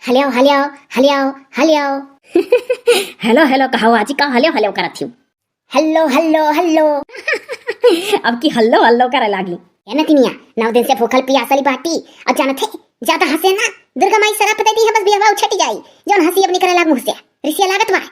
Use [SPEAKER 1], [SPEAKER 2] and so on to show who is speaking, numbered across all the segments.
[SPEAKER 1] हलियो हलियो हलियो हलियो
[SPEAKER 2] हेलो हेलो कहो आजी का हलो हलो करत हूँ।
[SPEAKER 1] हल्लो हल्लो हल्लो
[SPEAKER 2] अब की हल्लो हल्लो करे लागी।
[SPEAKER 1] ये नतिनिया 9 दिन से भूखल पियासली बाटी और जानत है ज्यादा हंसे ना दुर्गा माई शराब पता दी है बस बिहवा उछट जाई जौन हंसी अब निकले लाग मुंह से रिसिया लागत बा।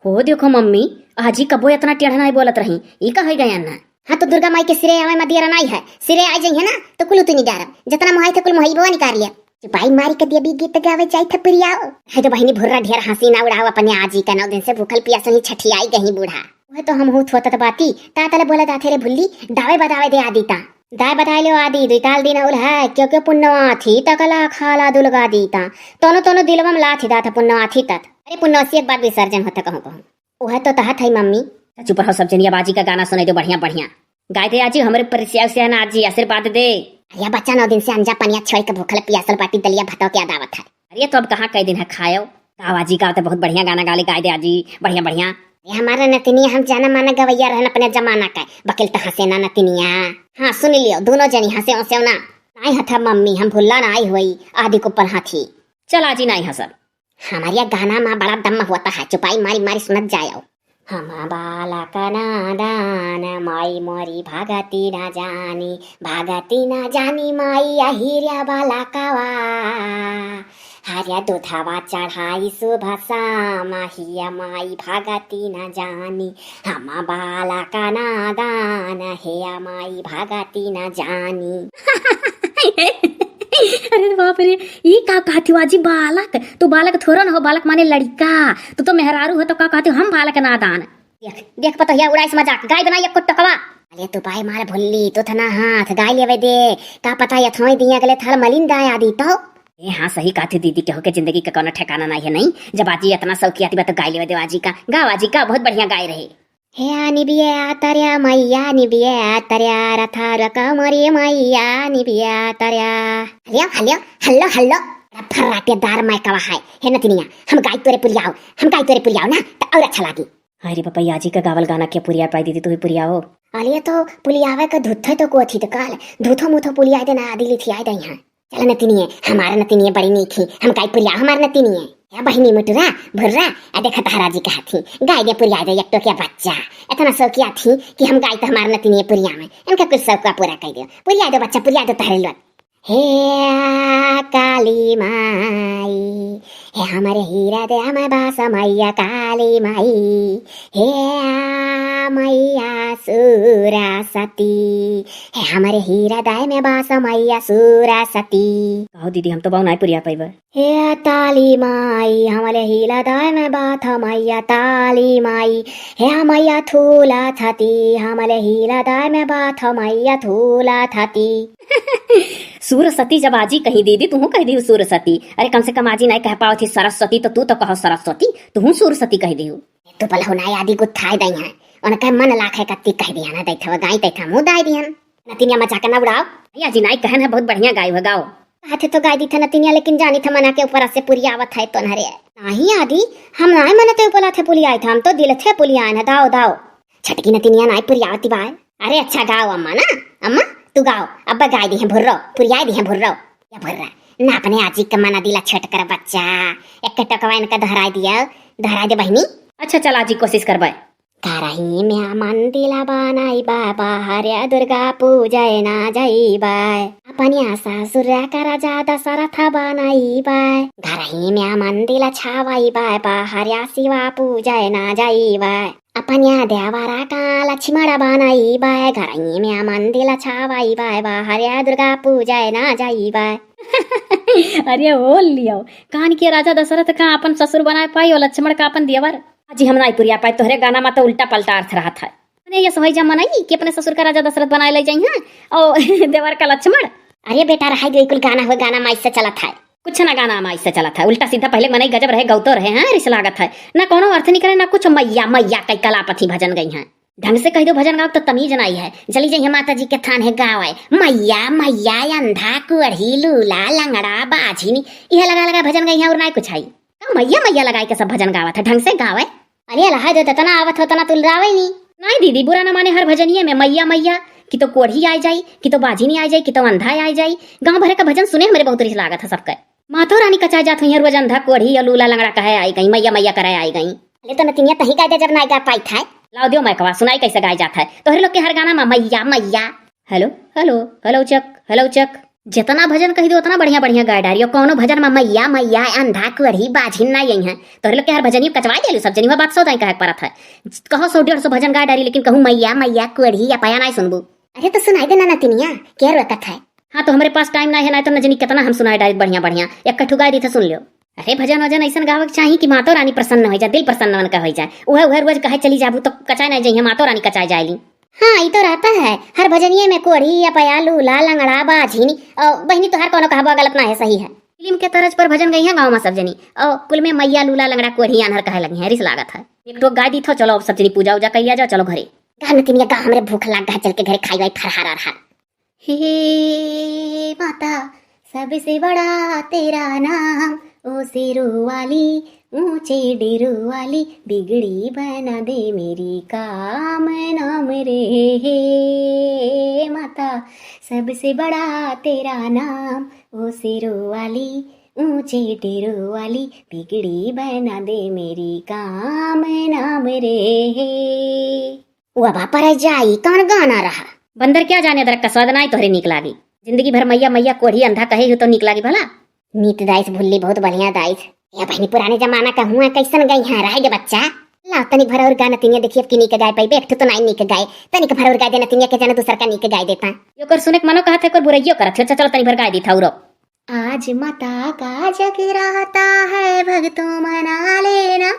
[SPEAKER 2] हो देखो मम्मी आजी कबो इतना टेढ़ा नहीं बोलत रही ई का है गया ना।
[SPEAKER 1] हाँ तो दुर्गा माई के सिरे आवे मदिरा नहीं है सिरे आ जाई है ना तो कुल उतनी डारब जितना मोहाई थे कुल मोहाई बवा निकाल लिया चुपाई मारी के दिया भी गीत गावे जाई थे प्रियाओ है तो बहिनी भुर्रा ढेर हंसी ना उड़ाओ अपने आजी का 9 दिन से भूखल पियासली छठियाई गई बूढ़ा वह तो हम होत होता बाती तातले बोले जाथे रे भुल्ली दावे बतावे दे आदि ता दाय बताए लो आदि दुकाल दिन उल है क्योंकि पुण्यवा थी तकला खाला दुलगा दीता तोनो तोनो दिलवम ला थी दाथा पुण्यवा थी तत अरे पुण्यसी एक बात विसर्जन होता कहूं कहूं वह तो तहत है मम्मी।
[SPEAKER 2] चुप रहो सब जनिया बाजी का गाना सुने दो बढ़िया बढ़िया गाय दे आजी हमरे परिचय से ना आजी आशीर्वाद दे।
[SPEAKER 1] अरे बच्चा 9 दिन से अंजा पनिया छोड़ के भूखल पियासल पाटी दलिया भातों की दावत है।
[SPEAKER 2] अरे तो अब कहाँ कई दिन है खायो गाँव आजी का तो बहुत बढ़िया गाना गाले गाय दे आजी बढ़िया बढ़िया।
[SPEAKER 1] ये हमारा नतिनिया हम जाना माना गवैया रहन अपने जमाना का बकिल तो हंसे ना नतिनिया। हाँ सुन लियो दोनों जनी हंसे हंसे ना नहीं हथा मम्मी हम भूला ना आई हुई आदि को पर हाथी
[SPEAKER 2] चल आजी नहीं हंसब
[SPEAKER 1] हमारिया गाना माँ बड़ा दम होता है चुपाई मारी मारी सुनत जाओ। हम बाला का नादान माई मोरी भागती ना जानी माई अहिरिया बाला कावा हरिया दूधावा चढ़ाई सुबह शामा हिया माई भागती ना जानी हम बाला का नादान हेया माई भागती ना जानी।
[SPEAKER 2] अरे बाप रे ये का कहती हो आजी बालक तू बालक थोड़ा ना हो बालक माने लड़का तू मेहरारू हो तो का कहती हो हम बालक नादान।
[SPEAKER 1] देख देख पता है उड़ाई मजाक गाय बनाई एक टकवा अरे तू पाए मार भुल्ली तो थना हाथ गाय लेवे दे का पता है थोई दिया गले थल मलिन दाय आदि तो
[SPEAKER 2] ए हाँ सही कहती दीदी के हो के जिंदगी का कोनो ठिकाना नहीं है नहीं जब आजी इतना शौकी आती तो गाय लेवे दे आजी का गाँव आजी का बहुत बढ़िया गाय रहे।
[SPEAKER 1] हे निबिया तरया मैया निबिया तरया रथा कमरे मैया निबिया तरया हलिया हलिया हल्लो हल्लो फर्राटेदार मैं कवा है हे नतिनिया हम गाय तोरे पुरियाओ ना तो और अच्छा लागी।
[SPEAKER 2] अरे पापा आजी का गावल गाना क्या पुरिया पाई दीदी तू ही पुरियाओ
[SPEAKER 1] अलिया तो पुलियावे का धुथे तो को थी तो काल धुथो मुथो पुलिया दे ना आदि ली थी आय दई हां चल नतिनिया हमारा नतिनिया बड़ी नीखी हम गाय पुरिया हमारा नतिनिया या बहिनी मुटुरा भुर्रा आ देखा तारा जी कहा थी गाय दे पुरिया दे एक तो क्या बच्चा इतना शौकिया थी कि हम गाय तो हमारा नतिनिया पुरिया में इनका कुछ शौक का पूरा कर दियो पुरिया दो बच्चा पुरिया दो तारे लो। हे काली माई हे हमारे हीरा दे हमारे बासा मैया काली माई हे मैया सूरा सती हे हमारे हीरा दाय में बासा मैया सूरा सती।
[SPEAKER 2] कहो दीदी हम तो बहु नहीं पुरिया पाइब।
[SPEAKER 1] हे ताली माई हमारे हीरा दाय में बात मैया ताली माई हे मैया थूला थाती हमारे हीरा दाय में बात मैया थूला थाती।
[SPEAKER 2] सूरसती जब आजी कही दीदी तू कह दी सूरसती अरे कम से कम आजी नहीं कह पाओ थी सरस्वती तो तू तो कहो सरस्वती तू सूरसती कह दी
[SPEAKER 1] तो पल हो ना आदि गुथाई दई है उनका मन लाखे कत्ती कह दिया ना दैथा गाय दैथा मुंह दाई दिहन नतिनिया मजाक ना उड़ाओ
[SPEAKER 2] आजी नहीं कहन है बहुत बढ़िया गाय हो गाओ
[SPEAKER 1] हाथे तो गाय दी था नतिनिया लेकिन जानी था मना के ऊपर से पूरी आवत है तो नरे नहीं आदि हम नहीं मनते ऊपर थे पुली आए थे हम तो दिल थे पुली आए ना दाओ दाओ छटकी नतिनिया नहीं पूरी आवती बाय अरे अच्छा गाओ अम्मा ना अम्मा तू गाओ अब्बा गाय दी है भुर्रो पुरिया दी है भुर्रो या भुर्रा ना अपने आजी का मना दिला छट कर बच्चा एक टकवा इनका धराई दे बहिनी।
[SPEAKER 2] अच्छा चल आजी कोशिश करबे
[SPEAKER 1] करही में मंदिला बनाई बाबा हरिया दुर्गा पूजय ना जाई बाय अपनिया सासुरा करा जा दशरथ बनाई बाय घरही में मंदिला छावाई बाय हरिया शिवा पूजय ना जाई बाय अपनिया देवरा का लक्ष्मण बनाई बाय घरही में मंदिला छावाई बाय हरिया दुर्गा पूजय ना जाई बाय।
[SPEAKER 2] अरे ओ लियो कान के राजा दशरथ का अपन ससुर बनाए पाई और लक्ष्मण का अपन देवर जी हम नहीं पुरिया पाए तोहरे गाना में तो उल्टा पलटा अर्थ रहा था ये सही जमा नहीं कि अपने ससुर का राजा दशरथ बनाए ले जाई हैं और देवर का लक्ष्मण।
[SPEAKER 1] अरे बेटा रहा बिल्कुल गाना माइस से चला था
[SPEAKER 2] कुछ ना गाना माइस से चला था उल्टा सीधा पहले मने गजब रहे गौतो रहे हैं रिस लागत है ना कोनो अर्थ निकले ना कुछ मैया मैया कई कलापति भजन गई हैं ढंग से कह दो भजन गाओ तो तमीज नहीं है जली जाइए माता जी के थान है गाँव है मैया मैया अंधा कुअढ़ी लूला लंगड़ा बाझिनी यह लगा लगा भजन गई है और ना कुछ आई मैया मैया लगाई के सब भजन गावत है ढंग से गावे। अरे अल्लाह जो तना आवत हो तना तुलरावे नहीं दीदी बुरा ना माने हर भजनिये में मैया मैया कि तो कोढ़ी आ जाई कि तो बाझिनी आ जाई कि तो अंधा आ जाई गाँव भर का भजन सुने हमारे बहुत रिस लागत है सबका मातो रानी कचाए जात हुई रोज अंधा कोढ़ी और लूला लंगड़ा कहे आई गई, मैया मैया कराए आई गई।
[SPEAKER 1] ले तो नतिनिया तही गाय दे जब ना गा पाई था।
[SPEAKER 2] लाओ दियो मैकवा सुनाई कैसे गाय जाता है तोहरे लोग के हर गाना में मैया मैया। हेलो हेलो हेलो चक जितना भजन कही दो उतना बढ़िया बढ़िया गाय डारियो, कोनो भजन में मैया मैया अंधा कोढ़ी बाझिन ना यही है। तोहरे लोग के हर भजन कचवा देलू सब जनी बात सो कहे परत है। कहो 100-150 भजन गाय डारी लेकिन कहूँ मैया मैया कोढ़ी या पाया नहीं सुनबू।
[SPEAKER 1] अरे तो सुनाई देना नतिनिया क्या रोकत है।
[SPEAKER 2] हाँ तो हमारे पास टाइम नहीं है, नहीं तो न जनी कितना हम सुनाए डायरेक्ट बढ़िया बढ़िया एक कठू गाय दी तो सुन लियो। अरे भजन वजन ऐसा गावक चाहिए कि मातो रानी प्रसन्न हो जाए, दिल प्रसन्न मन का हो जाए। वह रोज कहे चली जाबू तो कचाए नहीं जाइए, मातो रानी कचाए जाएली।
[SPEAKER 1] हाँ ये तो रहता है हर भजनिये में कोढ़ी या पया लूला लंगड़ा बाझिनी और बहनी तो हर कोनो कहबा गलत ना है, सही है।
[SPEAKER 2] फिल्म के तरज पर भजन गई है गाँव में सब जनी और कुल में मैया लूला लंगड़ा कोढ़ी अनहर कहे लगी है, रिस लागत है। एक तो गाय दी थो, चलो अब सब जनी पूजा उजा कहिया जाओ, चलो घरे।
[SPEAKER 1] गा नतिनिया गा हमरे भूख लाग गा, चल के घरे खाई वाई फरहार अरहार।
[SPEAKER 2] हे माता सबसे बड़ा तेरा नाम, ओ सिरू वाली ऊंचे डेरू वाली, बिगड़ी बना दे मेरी काम नाम रे। हे माता सबसे बड़ा तेरा नाम, ओ सिरू वाली ऊंचे डेरू वाली, बिगड़ी बना दे मेरी काम नाम रे।
[SPEAKER 1] वह पर जाई कौन गाना रहा।
[SPEAKER 2] बंदर क्या जाने अदरक का स्वाद ना तोहरे निक लागी। जिंदगी भर मैया मैया कोढ़ी अंधा कहे हो तो निक लागी भला।
[SPEAKER 1] नीत दाइस भुल्ली बहुत बढ़िया दाइस। या बहनी पुराने जमाना का हुआ कैसन गई है रह गे बच्चा। ला तनिक भर और गा नतिनिया देखिए कि निक गाय पाई बैठ तो नहीं निक गाय, तनिक भर और गाय दे नतिनिया के जाने दूसर का निक गाय देता।
[SPEAKER 2] यो कर सुने मनो कहत है कोई बुराइयो करत है, चलो तनी भर गाय दी था उरो। आज माता का जग रहता है भक्तों मना लेना,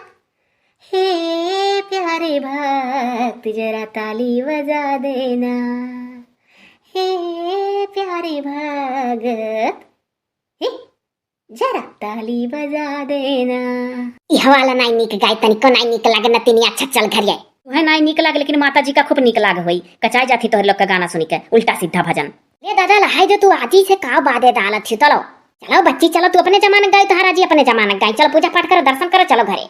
[SPEAKER 2] हे प्यारे भक्त जरा ताली बजा देना, हे प्यारे भगत हे जरा ताली बजा देना।
[SPEAKER 1] यह वाला नहीं निक गाय तनिको नहीं निक लागे नतिनिया, अच्छा चल घर जाए।
[SPEAKER 2] वह नहीं निक लागे लेकिन माता जी का खूब निक लाग हुई, कचाई जाती तो लोग का गाना सुनी के उल्टा सीधा भजन।
[SPEAKER 1] ले दादा लहाई जो तू आजी से का बादे डालत छी। चलो चलो बच्ची चलो, तू अपने जमाने गाय तो हराजी अपने जमाने गाय। चलो पूजा पाठ करो दर्शन करो चलो घरे।